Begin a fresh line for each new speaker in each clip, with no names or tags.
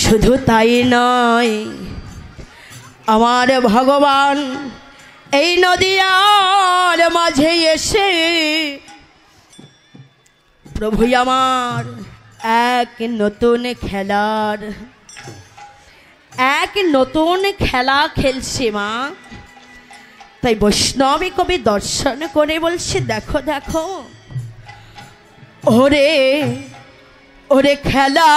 শুধু তাই নয়, আমার ভগবান এই নদিয়ার মাঝে এসে প্রভু আমার এক নতুন খেলা খেলছে মা। তাই বৈষ্ণবী কবি দর্শন করে বলছে, দেখো দেখো ওরে ওরে খেলা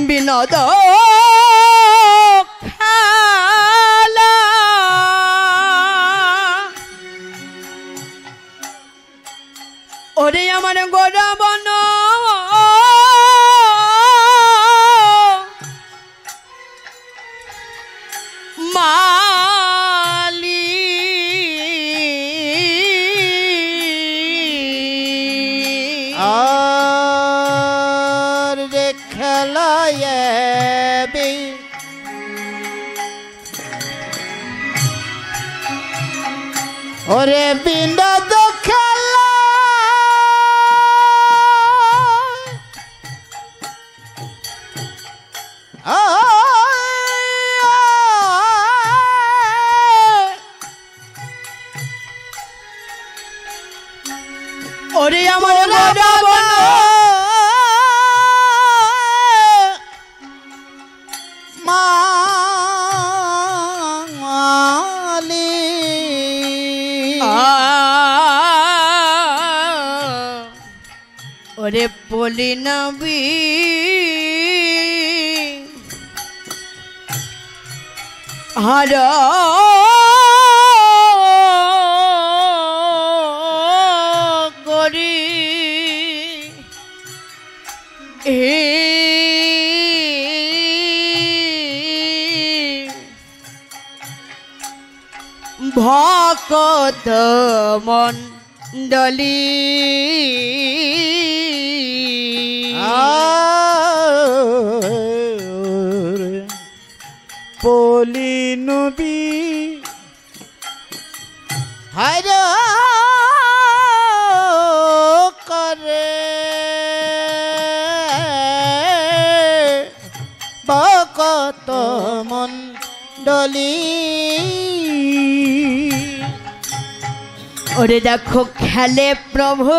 বিনোদ খেলা, ওরে আমার গোরাবন মালি,
আর রে খেলায় ওরে বিনোদ খেলা,
ওরে আমার গোরাবন
মালি,
ওরে বলি নবী হার করি ভকত মণ্ডলী,
পলি নবী হার করে ভকত মণ্ডলী।
ওরে দেখো খেলে প্রভু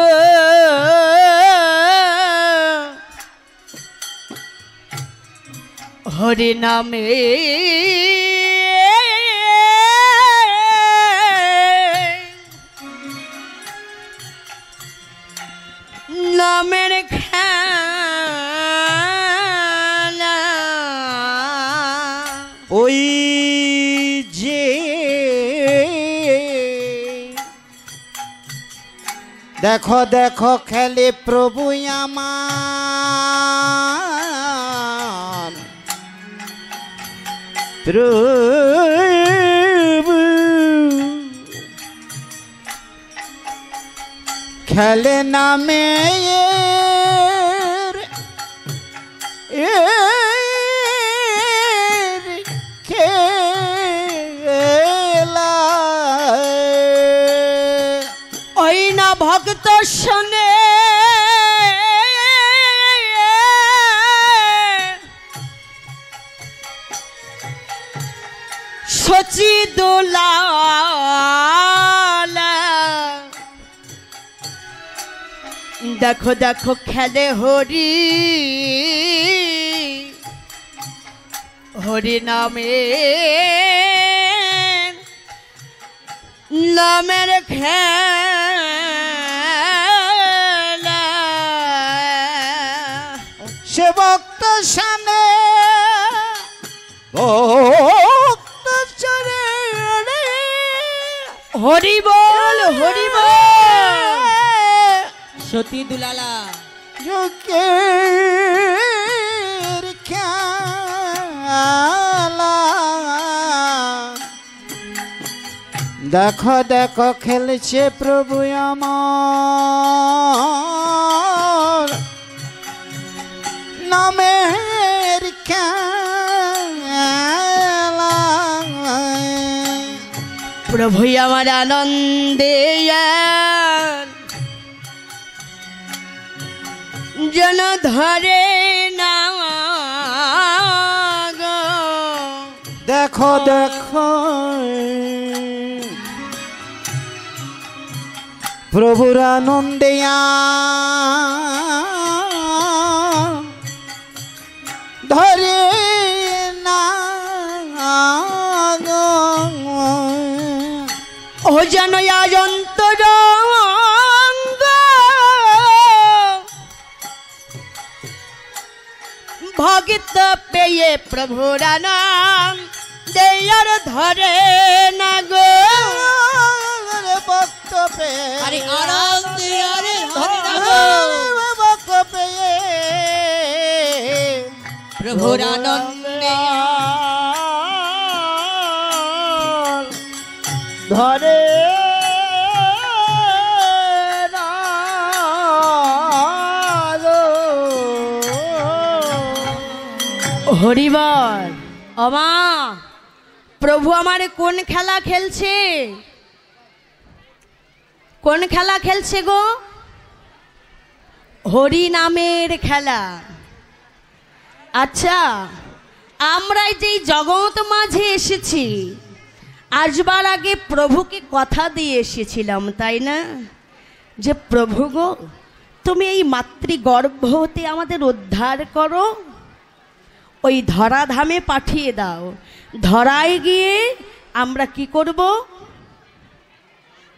হরি নামে, নামের খেলা,
ওই যে দেখো দেখো খেলে প্রভু আমার, প্রভু খেলে নামে খেলা,
ওই না ভক্ত শোনে সচি দোলা, দেখো দেখো খেলে হরি হরি নামে, নামের খেলা,
সে ভক্ত শানে ভক্ত চরে
হরি বল হরি বল,
সতী দুলালা
যুগের খেলা, দেখো দেখো খেলছে প্রভু আমার নামের খেলা,
প্রভু আমার আনন্দে যেন ধরে না গো।
দেখো দেখো প্রভুর আনন্দিয়া ধরে না গো।
ও যেন আজ অন্তর ভগত পেয়ে প্রভুর নাম দেয়ার ধরে না গো।
ভক্ত পেয়ে
আরে আনন্দ আরে ধরে না গো।
ভক্ত পেয়ে
প্রভুর আনন্দে
ধরে না গো।
হরিবল অমা প্রভু আমারে কোন খেলা খেলছে? কোন খেলা খেলছে গো? হরি নামের খেলা। আচ্ছা, আমরা যেই জগৎ মাঝে এসেছি, আসবার আগে প্রভুকে কথা দিয়ে এসেছিলাম, তাই না? যে প্রভু গো, তুমি এই মাতৃগর্ভ হতে আমাদের উদ্ধার করো, ওই ধরাধামে পাঠিয়ে দাও। ধরায় গিয়ে আমরা কি করব?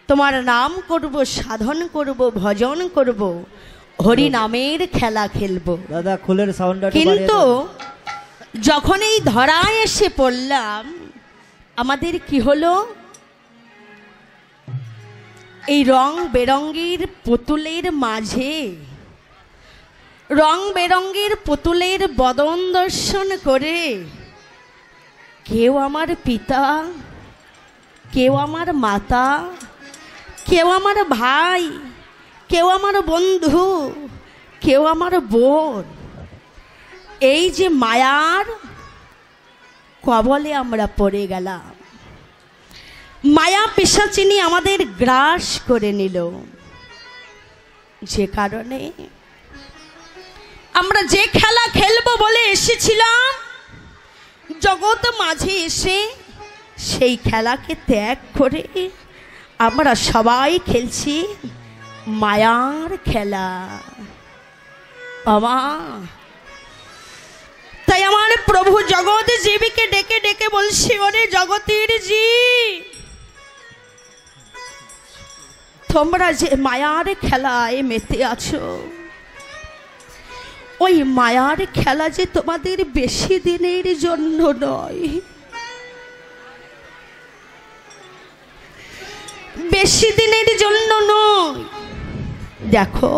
তোমার নাম করব, সাধন করব, ভজন করব, হরি নামের খেলা খেলবো।
দাদা খুলের সাউন্ডটা
কিন্তু যখন এই ধরায় এসে পড়লাম, আমাদের কি হলো? এই রং বেরঙ্গের পুতুলের মাঝে, রং বেরঙ্গের পুতুলের বদন দর্শন করে কেউ আমার পিতা, কেউ আমার মাতা, কেউ আমার ভাই, কেউ আমার বন্ধু, কেউ আমার বোন, এই যে মায়ার কবলে আমরা পড়ে গেলাম। মায়া পিশাচিনী আমাদের গ্রাস করে নিল, যে কারণে আমরা যে খেলা খেলবো বলে এসেছিলাম, জগৎ মাঝে এসে সেই খেলাকে ত্যাগ করে আমরা সবাই খেলছি মায়ার খেলা। আমা তাই আমার প্রভু জগৎ জীবীকে ডেকে ডেকে বলছি, ওরে জগতের জীব, তোমরা যে মায়ার খেলায় মেতে আছো, ওই মায়ার খেলা যে তোমাদের বেশি দিনের জন্য নয়, বেশি দিনের জন্য নয়। দেখো,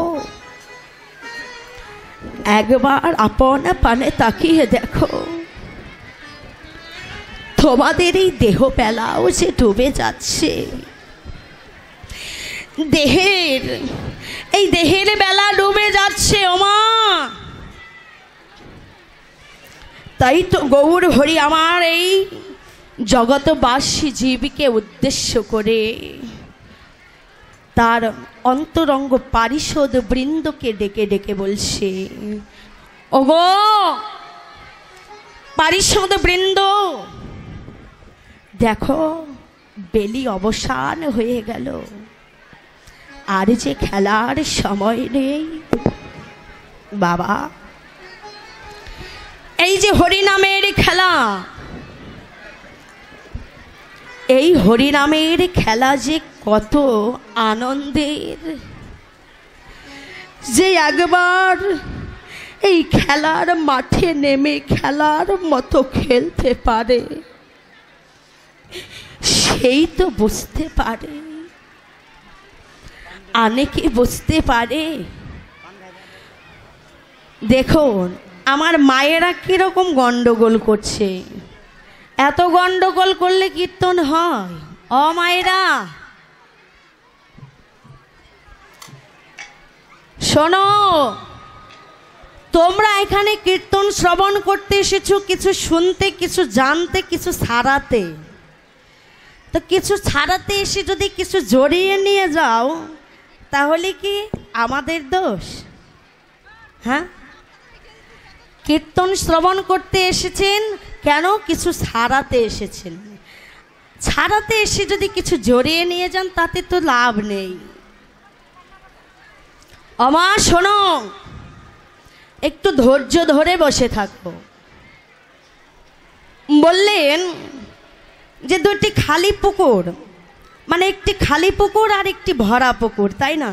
একবার আপন পানে তাকিয়ে দেখো, তোমাদের এই দেহ বেলাও যে ডুবে যাচ্ছে। এই দেহের বেলা ডুবে যাচ্ছে ওমা। তাই তো গৌর হরি আমার এই জগৎবাসী জীবকে উদ্দেশ্য করে তার অন্তরঙ্গ পারিষদ বৃন্দকে ডেকে ডেকে বলছে, ওগো পারিষদ বৃন্দ, দেখো বেলি অবসান হয়ে গেল, আর যে খেলার সময় নেই। বাবা, এই যে হরিনামের খেলা, এই হরিনামের খেলা যে কত আনন্দের, যে একবার এই খেলার মাঠে নেমে খেলার মতো খেলতে পারে, সেই তো বুঝতে পারে। অনেকে বুঝতে পারে। দেখুন আমার মায়েরা কিরকম গন্ডগোল করছে। এত গন্ডগোল করলে কীর্তন হয়? ও মায়েরা শোনো, তোমরা এখানে কীর্তন শ্রবণ করতে এসেছো কিছু শুনতে, কিছু জানতে, কিছু ছাড়াতে। তো কিছু ছাড়াতে এসে যদি কিছু জড়িয়ে নিয়ে যাও, তাহলে কি আমাদের দোষ? হ্যাঁ, কীর্তন শ্রবণ করতে এসেছেন, কেন কিছু ছাড়াতে এসেছেন। ছাড়াতে এসে যদি কিছু জড়িয়ে নিয়ে যান তাতে তো লাভ নেই। আমা শোনো, একটু ধৈর্য ধরে বসে থাকবো। বললেন যে দুটি খালি পুকুর, মানে একটি খালি পুকুর আর একটি ভরা পুকুর, তাই না?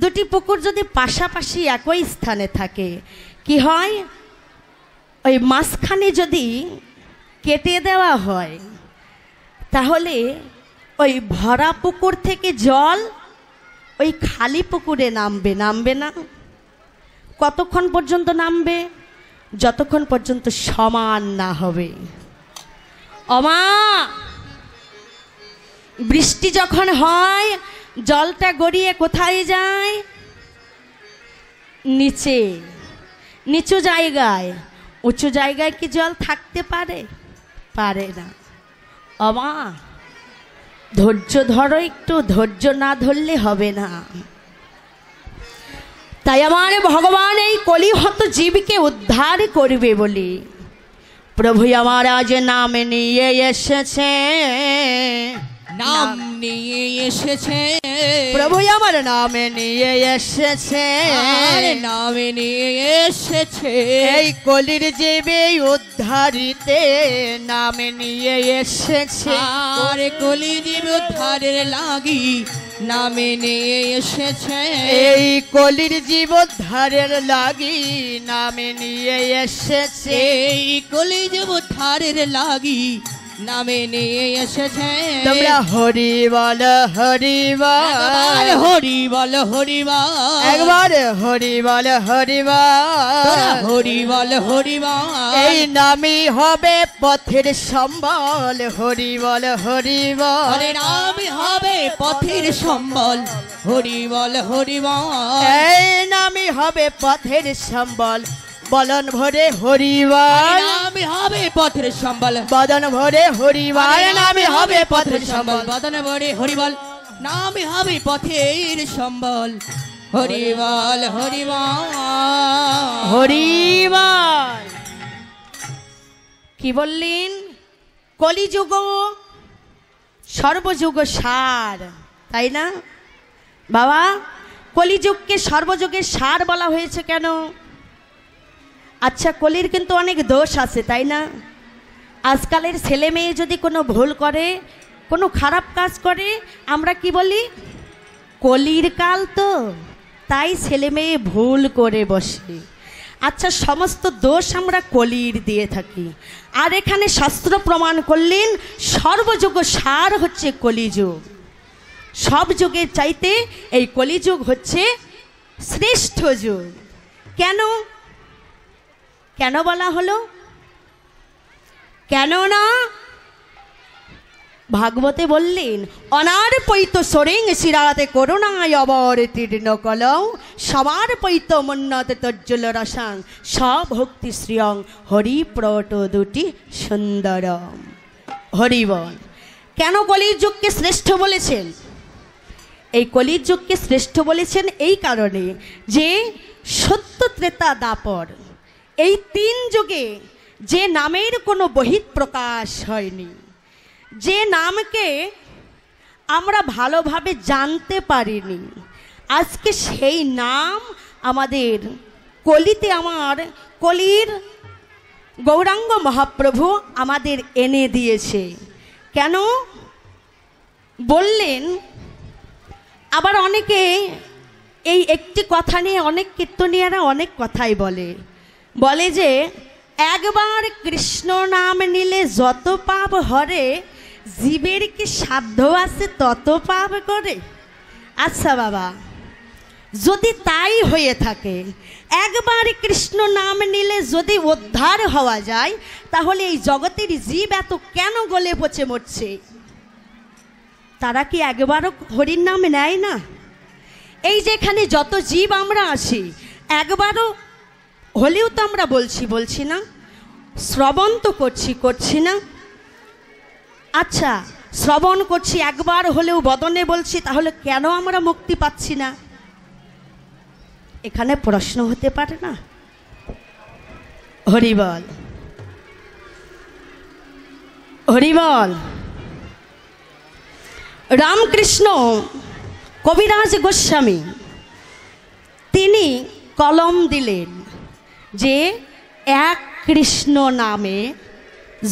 দুটি পুকুর যদি পাশাপাশি একই স্থানে থাকে কি হয়, ওই মাঝখানে যদি কেটে দেওয়া হয় তাহলে ওই ভরা পুকুর থেকে জল ওই খালি পুকুরে নামবে, নামবে না? কতক্ষণ পর্যন্ত নামবে? যতক্ষণ পর্যন্ত সমান না হবে। ওমা, বৃষ্টি যখন হয় জলটা গড়িয়ে কোথায় যায়? নিচে, নিচু জায়গায়। উঁচু জায়গায় কি জল থাকতে পারে? পারে না। ওমা, ধৈর্য ধরো একটু, ধৈর্য না ধরলে হবে না। তাই আমার ভগবান এই কলিহত জীবকে উদ্ধার করবে বলে প্রভু আমার আজ নাম নিয়ে এসেছে,
নাম নিয়ে এসেছে
প্রভু আমার নাম নিয়ে এসেছে,
আর নাম নিয়ে এসেছে
এই কলির জীবে উদ্ধারিতে নাম নিয়ে এসেছে,
আর কলিজীব উদ্ধারের লাগি নামে নিয়ে এসেছে,
এই কলির জীব উদ্ধারের লাগি নামে নিয়ে এসেছে,
এই কলিজীব উদ্ধারের লাগি নামে নিয়ে এসেছে।
তোমরা হরি বল হরি
একবার
বল,
হরি বল হরি বল,
একবার হরি বল হরি
তোরা
বল,
হরি বল হরি বল,
এই নামই হবে পথের সম্বল, হরি বল হরি বল,
হরে নাম হবে পথের সম্বল, হরি বল হরি বল,
এই নামই হবে পথের সম্বল, বলন ভরে হরি
হরে
বল,
নাম হবে পথের সম্বল,
বদন ভরে হরি বল,
হরে
নামই হবে পথের সম্বল,
বদনে বরে হরি বল, নামে হবে পথের সম্বল, হরি বল হরি বল,
হরি বল। কি বললেন? কলিযুগ সর্বযুগ সার, তাই না বাবা? কলিযুগকে সর্বযুগের সার বলা হয়েছে কেন? আচ্ছা, কলির কিন্তু অনেক দোষ আছে, তাই না? আজকালের ছেলে মেয়ে যদি কোনো ভুল করে, কোনো খারাপ কাজ করে, আমরা কি বলি? কলির কাল তো, তাই ছেলে মেয়ে ভুল করে বসে। আচ্ছা, সমস্ত দোষ আমরা কলির দিয়ে থাকি। আর এখানে শাস্ত্র প্রমাণ করলেন সর্বযুগ সার হচ্ছে কলিযুগ। সব যুগের চাইতে এই কলিযুগ হচ্ছে শ্রেষ্ঠ যুগ। কেন? কেন বলা হলো? কেন না ভাগবতে বললেন, অনার পৈত সরেং শিরাতে করুণায় অবতীর্ণ কলৌ সবার পৈত মন্নতে তজ্জল রসাং সভক্তি শ্রিয়ং হরি প্রট দুটি সুন্দরম। হরিবল। কেন কলির যুগকে শ্রেষ্ঠ বলেছেন? এই কলির যুগকে শ্রেষ্ঠ বলেছেন এই কারণে যে সত্য ত্রেতা দাপর এই তিন যুগে যে নামের কোনো বহিঃপ্রকাশ হয়নি, যে নামকে আমরা ভালোভাবে জানতে পারিনি, আজকে সেই নাম আমাদের কলিতে, আমার কলির গৌরাঙ্গ মহাপ্রভু আমাদের এনে দিয়েছে। কেন বললেন? আবার অনেকে এই একটি কথা নিয়ে, অনেক কীর্তনীয়রা অনেক কথাই বলে যে একবার কৃষ্ণ নাম নিলে যত পাপ হরে, জীবের কি সাধ্য আছে তত পাপ করে? আচ্ছা বাবা, যদি তাই হয়ে থাকে, একবার কৃষ্ণ নাম নিলে যদি উদ্ধার হওয়া যায়, তাহলে এই জগতের জীব এত কেন গলে পচে মরছে? তারা কি একবারও হরির নাম নেয় না? এই যে এখানে যত জীব আমরা আছি, একবারও হলেও তো আমরা বলছি না, শ্রবণ তো করছি না। আচ্ছা, শ্রবণ করছি, একবার হলেও বদনে বলছি, তাহলে কেন আমরা মুক্তি পাচ্ছি না? এখানে প্রশ্ন হতে পারে না? হরি বল, হরি বল। রামকৃষ্ণ কবিরাজ গোস্বামী তিনি কলম দিলেন যে এক কৃষ্ণ নামে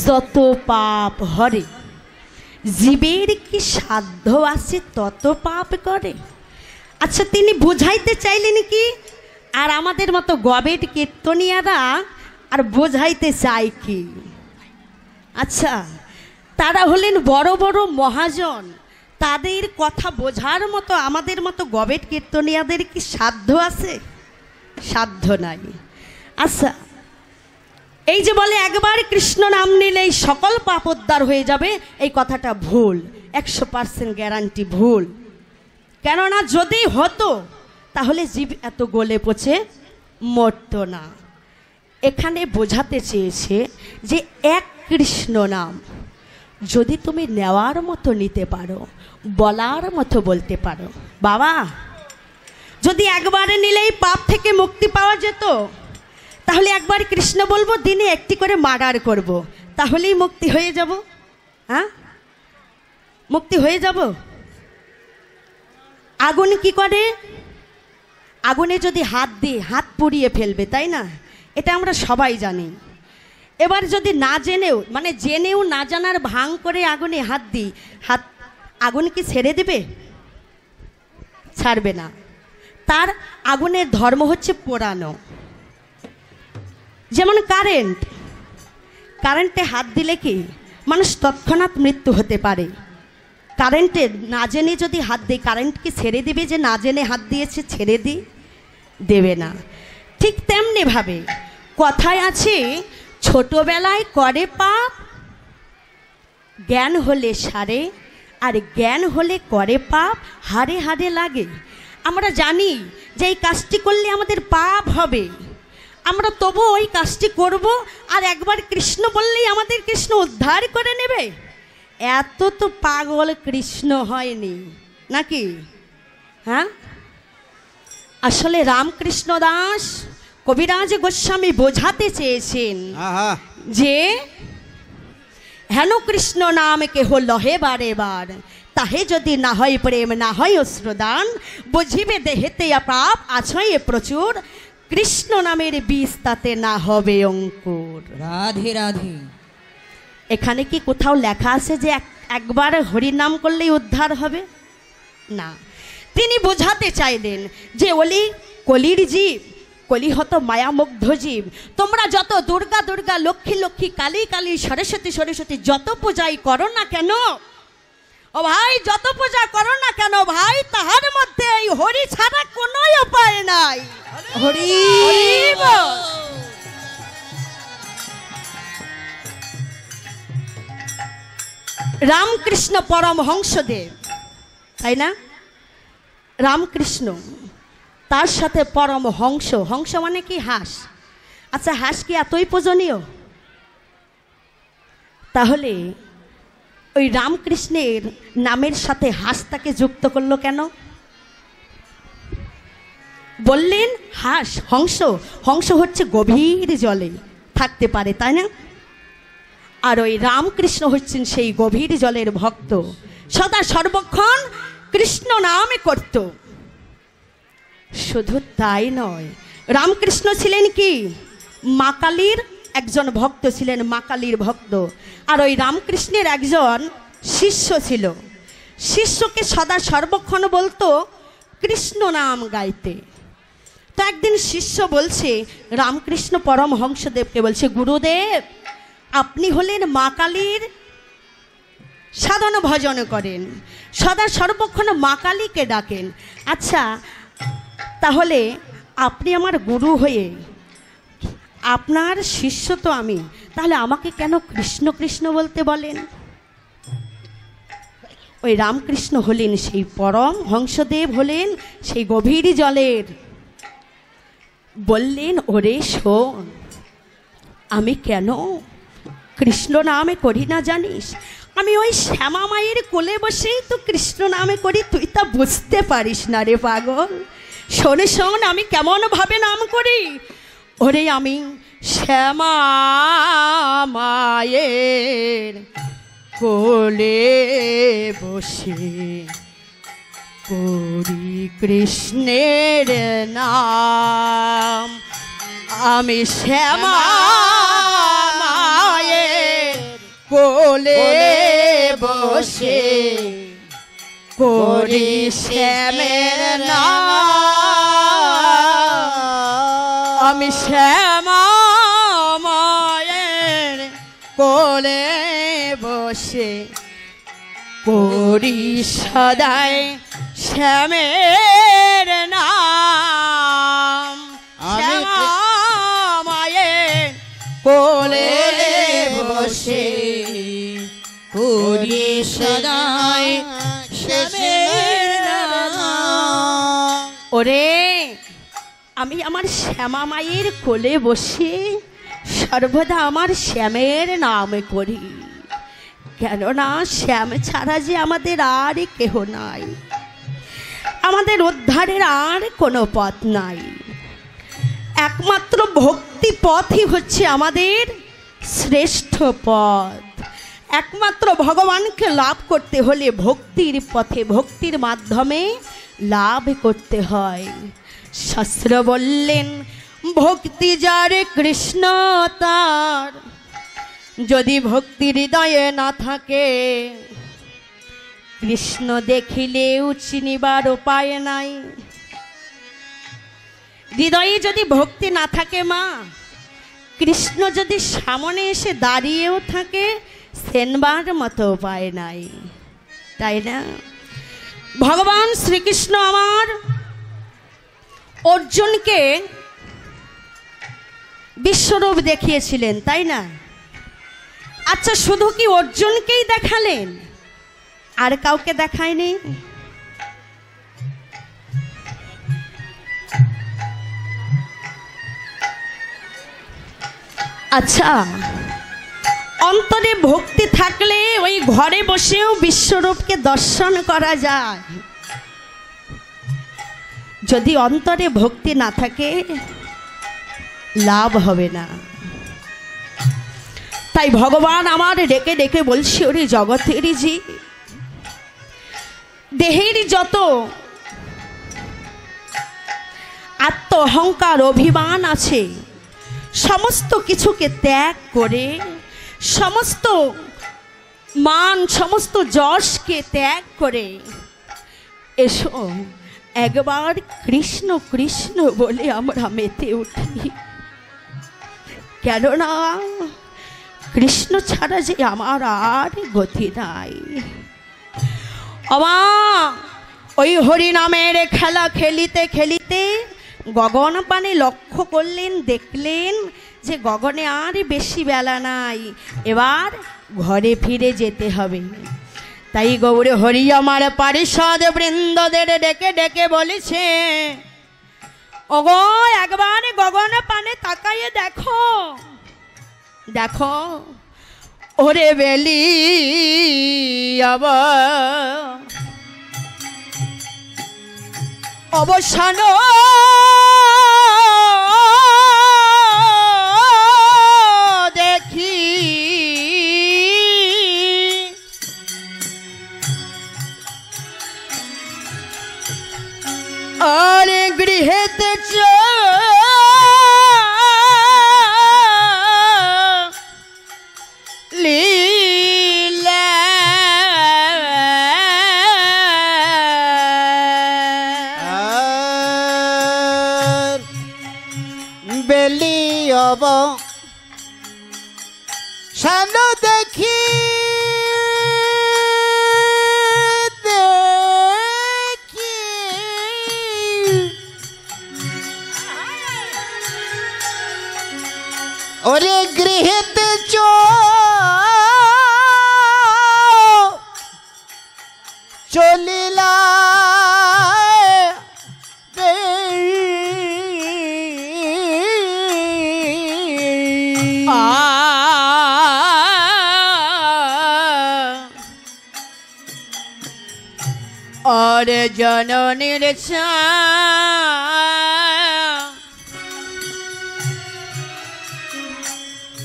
যত পাপ হরে, জীবের কি সাধ্য আছে তত পাপ করে। আচ্ছা, তিনি বুঝাইতে চাইলেন কি? আর আমাদের মতো গবেট কীর্তনিয়ারা আর বোঝাইতে চায় কি? আচ্ছা, তারা হলেন বড় বড় মহাজন, তাদের কথা বোঝার মতো আমাদের মতো গবেট কীর্তনিয়াদের কি সাধ্য আছে? সাধ্য নাই। আচ্ছা, এই যে বলে একবার কৃষ্ণ নাম নিলেই সকল পাপ উদ্ধার হয়ে যাবে, এই কথাটা ভুল, 100% গ্যারান্টি ভুল। কেননা যদি হতো তাহলে জীব এত গলে পচে মরত না। এখানে বোঝাতে চেয়েছে যে এক কৃষ্ণ নাম যদি তুমি নেওয়ার মতো নিতে পারো, বলার মতো বলতে পারো, বাবা যদি একবারে নিলেই পাপ থেকে মুক্তি পাওয়া যেত, তাহলে একবার কৃষ্ণ বলবো, দিনে একটি করে মার্ডার করব, তাহলেই মুক্তি হয়ে যাব। হ্যাঁ, মুক্তি হয়ে যাব। আগুন কি করে? আগুনে যদি হাত দিই হাত পুড়িয়ে ফেলবে, তাই না? এটা আমরা সবাই জানি। এবার যদি না জেনেও, মানে জেনেও না জানার ভাঙ করে আগুনে হাত দিই, আগুন কি ছেড়ে দেবে? ছাড়বে না। তার আগুনের ধর্ম হচ্ছে পোড়ানো। যেমন কারেন্টে হাত দিলে কি মানুষ তৎক্ষণাৎ মৃত্যু হতে পারে। কারেন্টে না জেনে যদি হাত দিই, কারেন্ট কি ছেড়ে দেবে যে না জেনে হাত দিয়েছে? ছেড়ে দিই, দেবে না। ঠিক তেমনি ভাবে কথায় আছে, ছোটবেলায় করে পাপ, জ্ঞান হলে সারে, আর জ্ঞান হলে করে পাপ হারে হারে লাগে। আমরা জানি যে এই কাজটি করলে আমাদের পাপ হবে, আমরা তবু ওই কাজটি করব, আর একবার কৃষ্ণ বললেই আমাদের কৃষ্ণ উদ্ধার করে নেবে। এত তো পাগল কৃষ্ণ হয়নি নাকি? হ্যাঁ, আসলে রামকৃষ্ণ দাস কবিরাজ গোস্বামী বোঝাতে চেয়েছেন যে হেন কৃষ্ণ নাম কেহ লহে বারে বার, তাহে যদি না হয় প্রেম না হয় অশ্রুদান, বুঝিবে দেহেতে পাপ আছয় প্রচুর, কৃষ্ণ নামের বীজ তাতে না হবে অঙ্কুর।
রাধে রাধে।
এখানে কি কোথাও লেখা আছে যে একবার হরিনাম করলেই উদ্ধার হবে? না। তিনি বোঝাতে চাইলেন যে কলির জীব, কলি হতো মায়ামুগ্ধ জীব, তোমরা যত দুর্গা দুর্গা, লক্ষ্মী লক্ষ্মী, কালী কালী, সরস্বতী সরস্বতী যত পূজাই করো না কেন, ও ভাই যত পূজা করো না কেন ভাই, তাহার মধ্যে এই হরি ছাড়া কোনো উপায় নাই। হরি বল। রামকৃষ্ণ পরমহংসদেব, তাই না? রামকৃষ্ণ, তার সাথে পরমহংস, হংস মানে কি? হাঁস। আচ্ছা, হাঁস কি এতই পূজনীয়? তাহলে ওই রামকৃষ্ণের নামের সাথে হাঁসটাকে যুক্ত করলো কেন? বললেন হাঁস, হংস, হংস হচ্ছে গভীর জলে থাকতে পারে, তাই না? আর ওই রামকৃষ্ণ হচ্ছেন সেই গভীর জলের ভক্ত, সদা সর্বক্ষণ কৃষ্ণ নামে করত। শুধু তাই নয়, রামকৃষ্ণ ছিলেন কি? মা কালীর একজন ভক্ত ছিলেন, মা কালীর ভক্ত। আর ওই রামকৃষ্ণের একজন শিষ্য ছিল, শিষ্যকে সদা সর্বক্ষণ বলতো কৃষ্ণ নাম গাইতে। তো একদিন শিষ্য বলছে রামকৃষ্ণ পরমহংসদেবকে, বলছে গুরুদেব আপনি হলেন মা কালীর সাধন ভজন করেন, সদা সর্বক্ষণ মা কালীকে ডাকেন, আচ্ছা তাহলে আপনি আমার গুরু হয়ে, আপনার শিষ্য তো আমি, তাহলে আমাকে কেন কৃষ্ণ কৃষ্ণ বলতে বলেন? ওই রামকৃষ্ণ হলেন সেই পরম হংসদেব, হলেন সেই গভীর জলের। বললেন ওরে শোন, আমি কেন কৃষ্ণ নামে করি না জানিস? আমি ওই শ্যামা মায়ের কোলে বসেই তো কৃষ্ণ নামে করি, তুই তা বুঝতে পারিস না রে পাগল। শোনে শোন, আমি কেমন ভাবে নাম করি। ওরে আমি শ্যামা মায়ের কোলে বসে করি কৃষ্ণের নাম। আমি শ্যামা মায়ের কোলে বসে করি শ্যামের নাম। আমি শ্যামা মায়ের কোলে বসে করি সদাই শ্যামের নাম। শ্যামা মায়ের কোলে বসে
করি সদাই শ্যামের নাম।
ওরে আমি আমার শ্যামা মায়ের কোলে বসে সর্বদা আমার শ্যামের নাম করি, কেননা শ্যাম ছাড়া যে আমাদের আর কেহ নাই, আমাদের উদ্ধারের আর কোনো পথ নাই। একমাত্র ভক্তি পথই হচ্ছে আমাদের শ্রেষ্ঠ পথ। একমাত্র ভগবানকে লাভ করতে হলে ভক্তির পথে, ভক্তির মাধ্যমে লাভ করতে হয়। শাস্ত্র বললেন, ভক্তি যার কৃষ্ণ তার, যদি ভক্তি হৃদয়ে না থাকে কৃষ্ণ দেখিলেও চিনিবার উপায় নাই। হৃদয়ে যদি ভক্তি না থাকে মা, কৃষ্ণ যদি সামনে এসে দাঁড়িয়েও থাকে চেনবার মতো উপায় নাই, তাই না? ভগবান শ্রীকৃষ্ণ আমার অর্জুনকে বিশ্বরূপ দেখিয়েছিলেন, তাই না? আচ্ছা, শুধু কি অর্জুনকেই দেখালেন, আর কাউকে দেখায়নি? আচ্ছা, অন্তরে ভক্তি থাকলে ওই ঘরে বসেও বিশ্বরূপকে দর্শন করা যায়। যদি অন্তরে ভক্তি না থাকে লাভ হবে না। তাই ভগবান আমার ডেকে ডেকে বলছে, ওরে জগতেরই জি, দেহের যত আত্ম অহংকার অভিমান আছে সমস্ত কিছুকে ত্যাগ করে, সমস্ত মান সমস্ত যশকে ত্যাগ করে এসো একবার কৃষ্ণ কৃষ্ণ বলে আমরা মেতে উঠি, কেননা কৃষ্ণ ছাড়া যে আমার আর গতি নাই। আমা ওই হরিনামের খেলা খেলিতে খেলিতে গগন পানে লক্ষ্য করলেন, দেখলেন যে গগনে আর বেশি বেলা নাই, এবার ঘরে ফিরে যেতে হবে। তাই গৌর হরি আমার পারিষদ বৃন্দদের ডেকে ডেকে বলেছে, ওগো একবার গগন পানে তাকাইয়ে দেখো, দেখো ওরে বেলি অবসান দেখি, আরে গৃহেতে
সানো দেখি দেখি ওরে গৃহেতে চলিলা
আর জননীর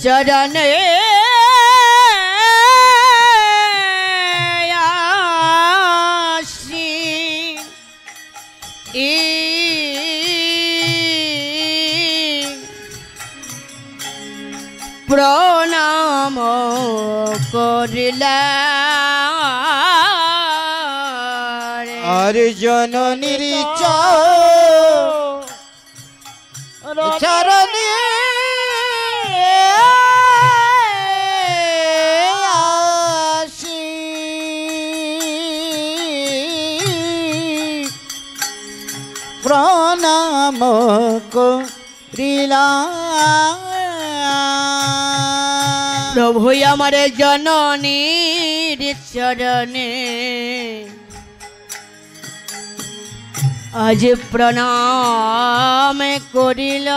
চরণে আসি প্রণাম করিলা
আর জননীর চরণে আসি প্রণাম করিলাম।
প্রভু আমার জননীর চরণে আজ প্রণাম করিল।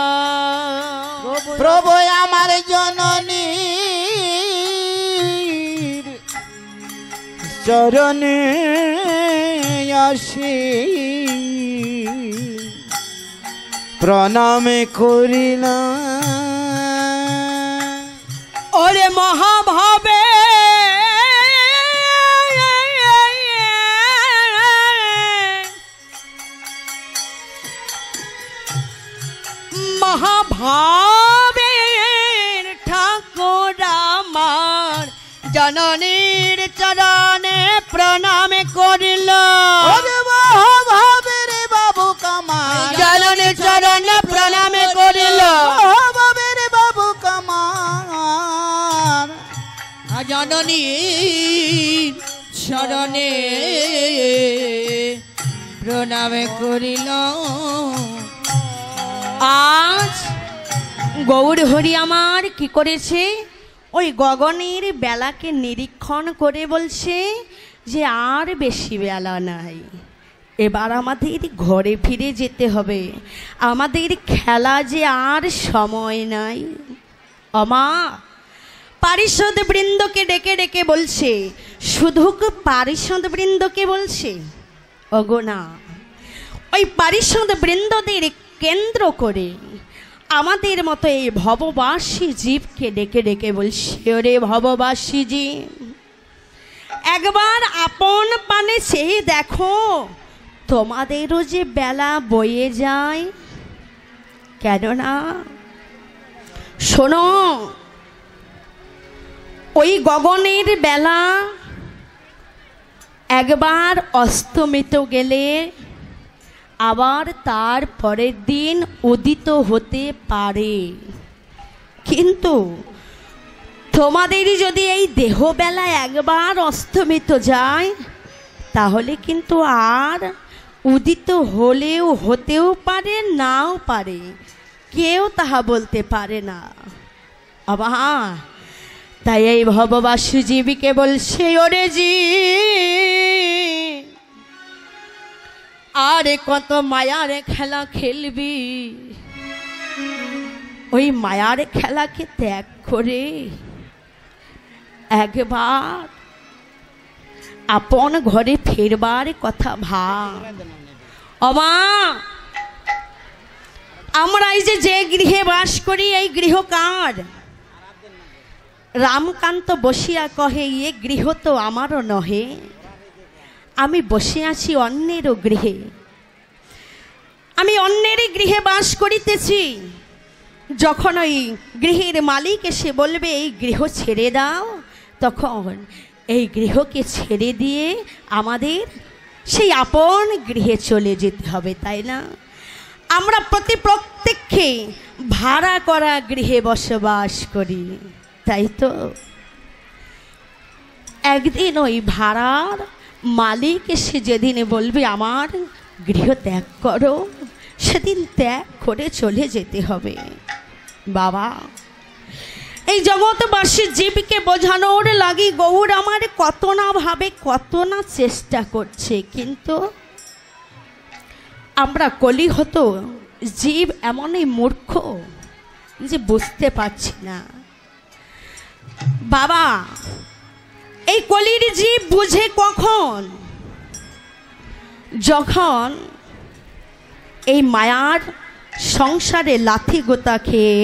প্রভু আমার জননী চরণে আসি প্রণাম করিলাম।
ওরে মহাভাবে মহাভাবের ঠাকুর আমার জননীর চরণে প্রণাম করিল।
ওরে মহাভাবের বাবু কামার
জননীর চরণে প্রণাম করিল।
মহাভাবের বাবু কামার
জননীর চরণে প্রণাম করিল।
আজ গৌর হরি আমার কি করেছে, ওই গগনের বেলাকে নিরীক্ষণ করে বলছে যে আর বেশি বেলা নাই, এবার আমাদের ঘরে ফিরে যেতে হবে, আমাদের খেলা যে আর সময় নাই। অমা পারিষদ বৃন্দকে ডেকে ডেকে বলছে, শুধু পারিষদ বৃন্দকে বলছে, ওগো না, ওই পারিষদ বৃন্দদের কেন্দ্র করে আমাদের মতো এই ভববাসী জীবকে ডেকে ডেকে বলছে, ওরে ভববাসী জীব, একবার আপন পানে চেয়ে দেখো, তোমাদেরও যে বেলা বয়ে যায়। কেননা শোনো, ওই গগনের বেলা একবার অস্তমিত গেলে আবার তার পরের দিন উদিত হতে পারে, কিন্তু তোমাদের যদি এই দেহবেলা একবার অস্তমিত যায় তাহলে কিন্তু আর উদিত হলেও হতেও পারে, নাও পারে, কেউ তাহা বলতে পারে না। আবা তাই এই ভববাসী জীবীকে বলছে, ওরে জীব, আরে কত মায়ার খেলা খেলবি, ওই মায়ার খেলাকে ত্যাগ করে একবার আপন ঘরে ফেরবার কথা ভাব। অমা আমরা এই যে গৃহে বাস করি, এই গৃহ কার? রামকান্ত বসিয়া কহে, এ গৃহ তো আমারও নহে, আমি বসে আছি অন্যেরও গৃহে, আমি অন্যেরই গৃহে বাস করিতেছি। যখন ওই গৃহের মালিক এসে বলবে এই গৃহ ছেড়ে দাও, তখন এই গৃহকে ছেড়ে দিয়ে আমাদের সেই আপন গৃহে চলে যেতে হবে, তাই না? আমরা প্রত্যেককে ভাড়া করা গৃহে বসবাস করি, তাই তো? একদিন ওই ভাড়ার মালিক এসে যেদিন বলবে আমার গৃহ ত্যাগ করো, সেদিন ত্যাগ করে চলে যেতে হবে। বাবা এই জগৎবাসী জীবকে বোঝানোর লাগি গৌর আমার কত না ভাবে, কত না চেষ্টা করছে, কিন্তু আমরা কলিহত জীব এমনই মূর্খ যে বুঝতে পারছি না। বাবা এই কলির জীব বুঝে কখন? যখন এই মায়ার সংসারে লাথি গোতা খেয়ে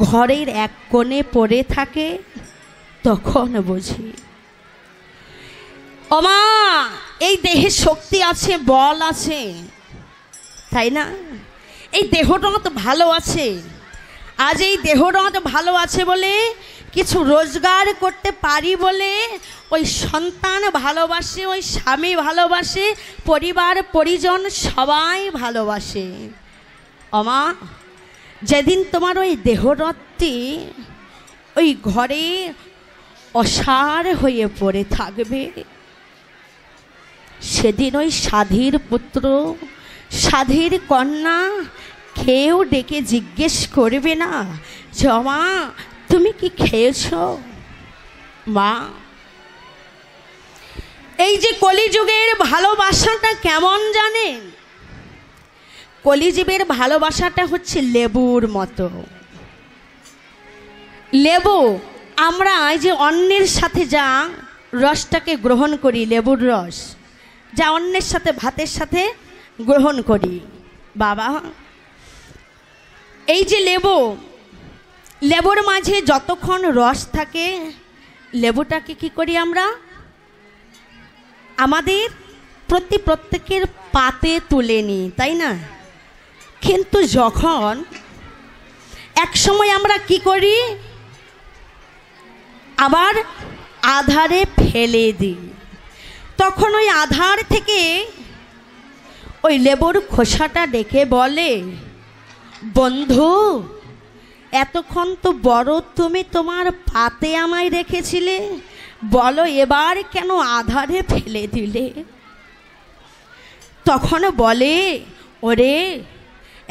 ঘরের এক কোণে পড়ে থাকে, তখন বুঝি ওমা এই দেহে শক্তি আছে, বল আছে, তাই না? এই দেহটা তো ভালো আছে। আজ এই দেহটা তো ভালো আছে বলে, কিছু রোজগার করতে পারি বলে ওই সন্তান ভালোবাসে, ওই স্বামী ভালোবাসে, পরিবার পরিজন সবাই ভালোবাসে। ওমা যেদিন তোমার ওই দেহরত্তি ওই ঘরে অসার হয়ে পড়ে থাকবে, সেদিন ওই সাধীর পুত্র সাধীর কন্যা কেউ ডেকে জিজ্ঞেস করবে না যে মা তুমি কি খেয়েছ? মা, এই যে কলিযুগের ভালোবাসাটা কেমন জানেন? কলিযুগের ভালোবাসাটা হচ্ছে লেবুর মতো। লেবু আমরা এই যে অন্যের সাথে যা রসটাকে গ্রহণ করি, লেবুর রস যা অন্যের সাথে ভাতের সাথে গ্রহণ করি, বাবা এই যে লেবু, লেবুর মাঝে যতক্ষণ রস থাকে লেবুটাকে কি করি আমরা আমাদের প্রত্যেকের পাতে তুলে নিই, তাই না? কিন্তু যখন এক সময় আমরা কি করি, আবার আধারে ফেলে দিই, তখন ওই আধার থেকে ওই লেবুর খোসাটা ডেকে বলে, বন্ধু এতক্ষণ তো বড় তুমি তোমার পাতে আমায় রেখেছিলে, বলো এবার কেন আধারে ফেলে দিলে? তখন বলে, ওরে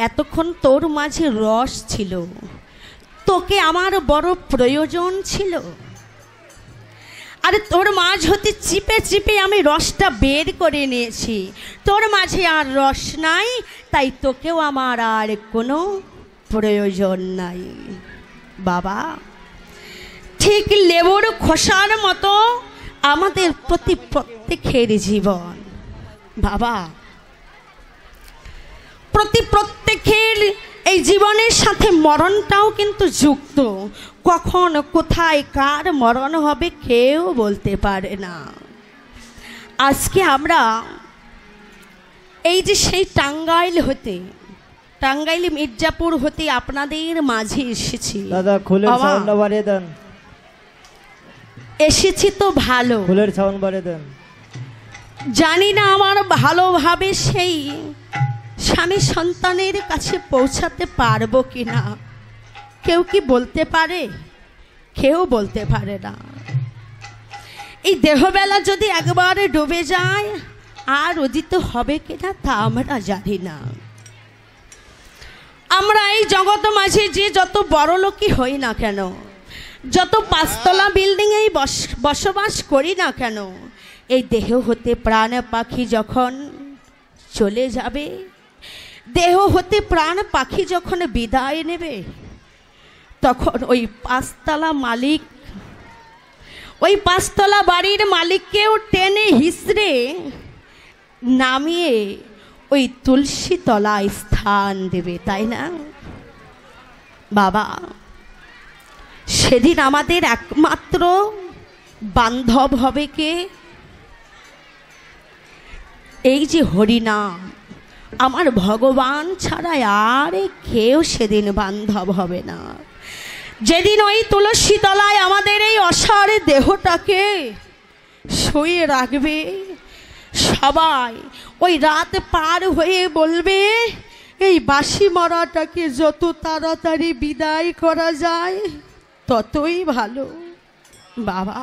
এতক্ষণ তোর মাঝে রস ছিল, তোকে আমার বড় প্রয়োজন ছিল, আরে তোর মাঝ হতে চিপে চিপে আমি রসটা বের করে নিয়েছি, তোর মাঝে আর রস নাই, তাই তোকেও আমার আর কোনো প্রয়োজন নাই। বাবা ঠিক লেবুর খোসার মতো আমাদের প্রত্যেকের জীবন। বাবা প্রত্যেকের এই জীবনের সাথে মরণটাও কিন্তু যুক্ত। কখন কোথায় কার মরণ হবে কেউ বলতে পারে না। আজকে আমরা এই যে সেই টাঙ্গাইল মির্জাপুর হতে আপনাদের মাঝে এসেছি।
দাদা খুলের সাউন্ডটা বাড়িয়ে দেন।
এসেছি তো ভালো,
খুলের সাউন্ড বাড়িয়ে দেন।
জানি না আমার ভালোভাবে সেই স্বামী সন্তানের কাছে পৌঁছাতে পারবো কিনা। কেউ কি বলতে পারে? কেউ বলতে পারে না। এই দেহবেলা যদি একবারে ডুবে যায় আর উদিত হবে কিনা তা আমরা জানি না। আমরা এই জগৎ মাঝে যে যত বড় লোকই হই না কেন, যত পাঁচতলা বিল্ডিংয়ে বসবাস করি না কেন, এই দেহ হতে প্রাণ পাখি যখন চলে যাবে, দেহ হতে প্রাণ পাখি যখন বিদায় নেবে, তখন ওই পাঁচতলা মালিক, ওই পাঁচতলা বাড়ির মালিককেও টেনে হিসড়ে নামিয়ে ওই তুলসী তলায় স্থান দেবে, তাই না? বাবা সেদিন আমাদের একমাত্র বান্ধব হবে কে? এই যে হরিনাম, আমার ভগবান ছাড়া আর কেউ সেদিন বান্ধব হবে না। যেদিন ওই তুলসী তলায় আমাদের এই অসার দেহটাকে শুয়ে রাখবে, সবাই ওই রাত পার হয়ে বলবে, এই বাসি মরাটাকে যত তাড়াতাড়ি বিদায় করা যায় ততই ভালো। বাবা